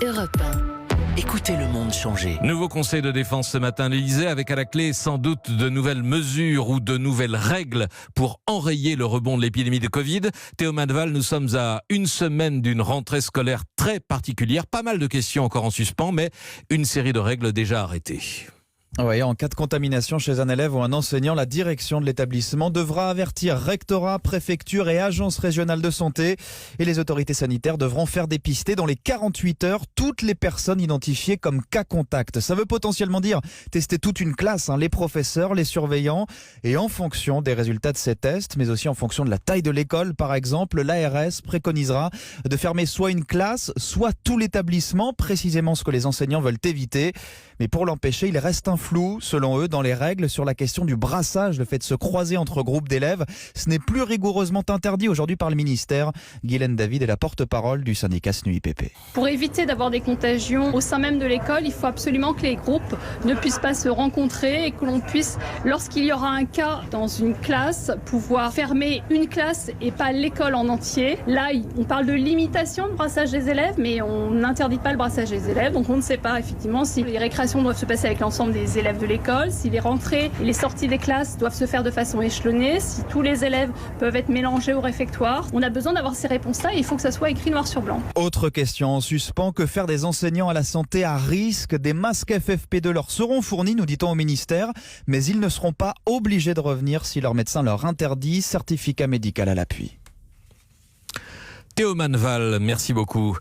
Europe 1. Écoutez le monde changer. Nouveau conseil de défense ce matin à l'Élysée, avec à la clé sans doute de nouvelles mesures ou de nouvelles règles pour enrayer le rebond de l'épidémie de Covid. Théo Manval, nous sommes à une semaine d'une rentrée scolaire très particulière. Pas mal de questions encore en suspens, mais une série de règles déjà arrêtées. Oui, en cas de contamination chez un élève ou un enseignant, la direction de l'établissement devra avertir rectorat, préfecture et agence régionale de santé. Et les autorités sanitaires devront faire dépister dans les 48 heures toutes les personnes identifiées comme cas contact. Ça veut potentiellement dire tester toute une classe, les professeurs, les surveillants. Et en fonction des résultats de ces tests, mais aussi en fonction de la taille de l'école, par exemple, l'ARS préconisera de fermer soit une classe, soit tout l'établissement, précisément ce que les enseignants veulent éviter. Mais pour l'empêcher, il reste un flou, selon eux, dans les règles sur la question du brassage, le fait de se croiser entre groupes d'élèves. Ce n'est plus rigoureusement interdit aujourd'hui par le ministère. Guylaine David est la porte-parole du syndicat SNUIPP. Pour éviter d'avoir des contagions au sein même de l'école, il faut absolument que les groupes ne puissent pas se rencontrer et que l'on puisse, lorsqu'il y aura un cas dans une classe, pouvoir fermer une classe et pas l'école en entier. Là, on parle de limitation de brassage des élèves, mais on n'interdit pas le brassage des élèves. Donc on ne sait pas effectivement si les récréations doivent se passer avec l'ensemble des élèves de l'école, si les rentrées et les sorties des classes doivent se faire de façon échelonnée, si tous les élèves peuvent être mélangés au réfectoire. On a besoin d'avoir ces réponses-là et il faut que ça soit écrit noir sur blanc. Autre question en suspens, que faire des enseignants à la santé à risque? Des masques FFP2 leur seront fournis, nous dit-on au ministère, mais ils ne seront pas obligés de revenir si leur médecin leur interdit, certificat médical à l'appui. Théo Manval, merci beaucoup.